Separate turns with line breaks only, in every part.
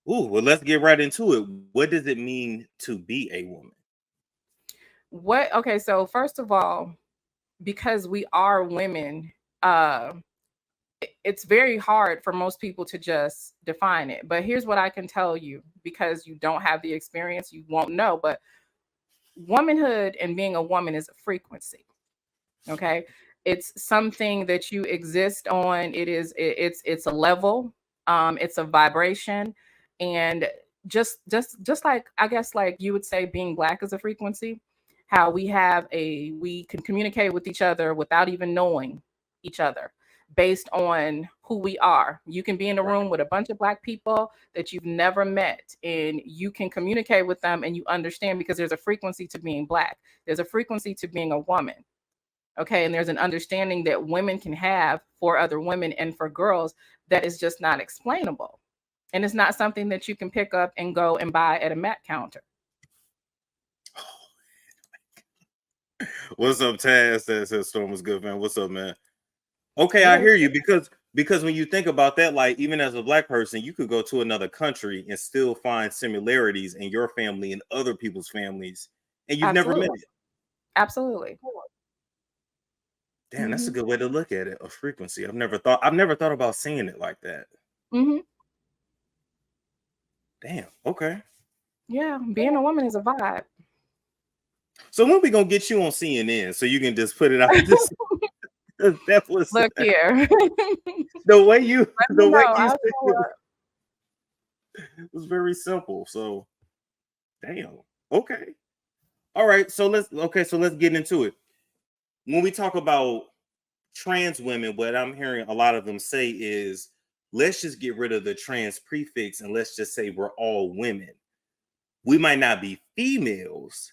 Ooh, well, let's get right into it. What does it mean to be a woman?
Okay, so first of all, because we are women, uh it's very hard for most people to just define it. But here's what I can tell you, because you don't have the experience, you won't know. But womanhood and being a woman is a frequency. Okay, it's something that you exist on. It's a level, it's a vibration. And just like, I guess, like you would say being black is a frequency, how we can communicate with each other without even knowing each other, based on who we are. You can be in a
Right.
room with a bunch of black people that you've never met, and you can communicate with them and you understand, because there's a frequency to being black, there's a frequency to being a woman. Okay, and there's an understanding that women can have for other women and for girls that is just not explainable. And it's not something that you can pick up and go and buy at a Mac counter.
What's up, Taz? That says Storm was good, man. What's up, man? Okay, I
Yeah,
hear you because when you think about that, like even as a black person, you could go to another country and still find similarities in your family and other people's families, and you've never met
absolutely.
it.
Absolutely.
Damn, that's a
Hmm.
good way to look at it. A frequency. I've never thought about seeing it like that.
Hmm.
Damn. Okay.
Yeah, being a woman is a vibe.
So when we gonna get you on CNN so you can just put it out this? That was
Look here.
the way you
Let me
the way
know.
you
I'll
said
show
it
up.
was very simple. So damn. Okay. All right. So let's get into it. When we talk about trans women, what I'm hearing a lot of them say is, let's just get rid of the trans prefix and let's just say we're all women. We might not be females,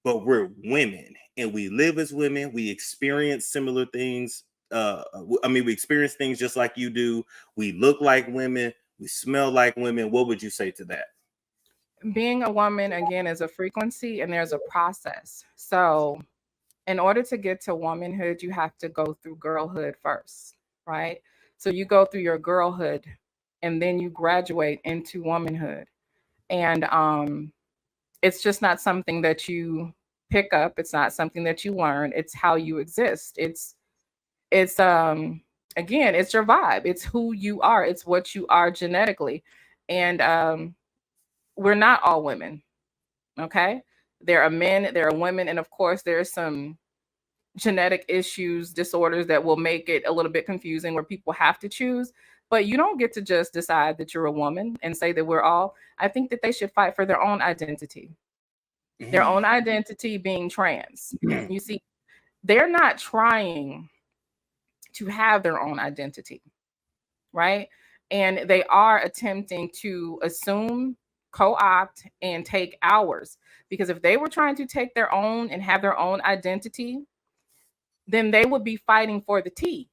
but we're women and we live as women. We experience similar things. We experience things just like you do. We look like women. We smell like women. What would you say to that?
Being a woman, again, is a frequency and there's a process. So, in order to get to womanhood, you have to go through girlhood first, right? So, you go through your girlhood and then you graduate into womanhood. And it's just not something that you pick up, it's not something that you learn, it's how you exist. It's again, it's your vibe, it's who you are, it's what you are genetically. And we're not all women. Okay, there are men, there are women, and of course there's some genetic issues, disorders that will make it a little bit confusing where people have to choose. But you don't get to just decide that you're a woman and say that we're all. I think that they should fight for their own identity, their
Mm.
own identity being trans. You see, they're not trying to have their own identity, right? And they are attempting to assume, co opt, and take ours. Because if they were trying to take their own and have their own identity, then they would be fighting for the T.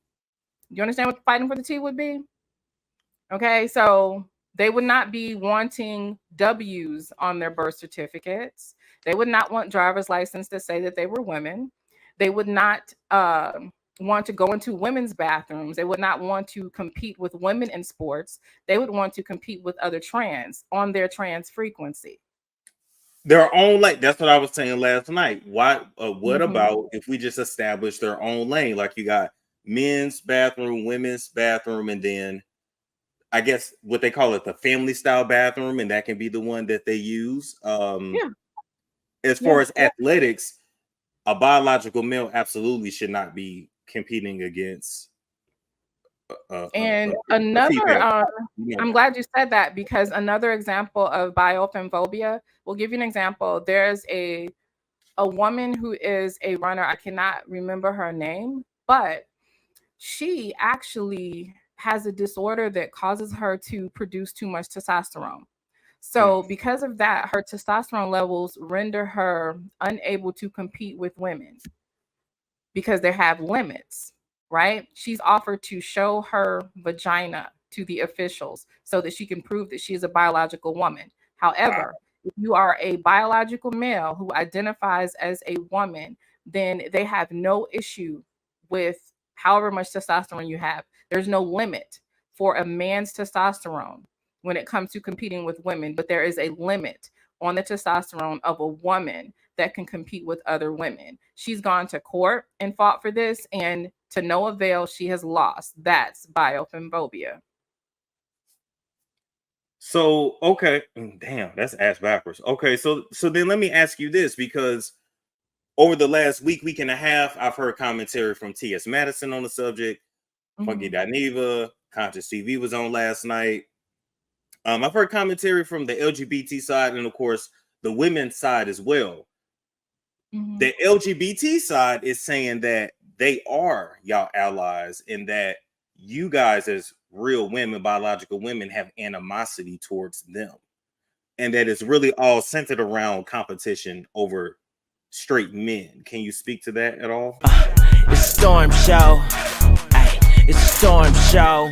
You understand what fighting for the T would be? Okay, so they would not be wanting W's on their birth certificates. They would not want driver's license to say that they were women. They would not want to go into women's bathrooms. They would not want to compete with women in sports. They would want to compete with other trans on their trans frequency.
Their own lane. That's what I was saying last night. Why? What
Hmm.
about if we just establish their own lane? Like you got men's bathroom, women's bathroom, and then I guess what they call it, the family style bathroom, and that can be the one that they use.
Yeah,
As
yeah.
far as athletics, a biological male absolutely should not be competing against
And
a
another,
female. You know
I'm
that.
glad you said that, because another example of biofemphobia, we'll give you an example. There's a woman who is a runner. I cannot remember her name, but she actually has a disorder that causes her to produce too much testosterone.
Hmm.
So, because of that, her testosterone levels render her unable to compete with women because they have limits, right? She's offered to show her vagina to the officials so that she can prove that she is a biological woman.
Wow.
However, if you are a biological male who identifies as a woman, then they have no issue with however much testosterone you have. There's no limit for a man's testosterone. when it comes to competing with women, but there is a limit on the testosterone of a woman that can compete with other women. She's gone to court and fought for this, and to no avail, she has lost. That's biofemphobia.
So, okay, damn, that's ass backwards. Okay, so then let me ask you this, because over the last week and a half, I've heard commentary from T.S. Madison on the subject. Funky Nylah, Conscious TV was on last night. I've heard commentary from the LGBT side, and of course the women's side as well. The LGBT side is saying that they are y'all allies, and that you guys as real women, biological women, have animosity towards them, and that it's really all centered around competition over straight men. Can you speak to that at all?
It's a storm show. Ay, it's a storm show.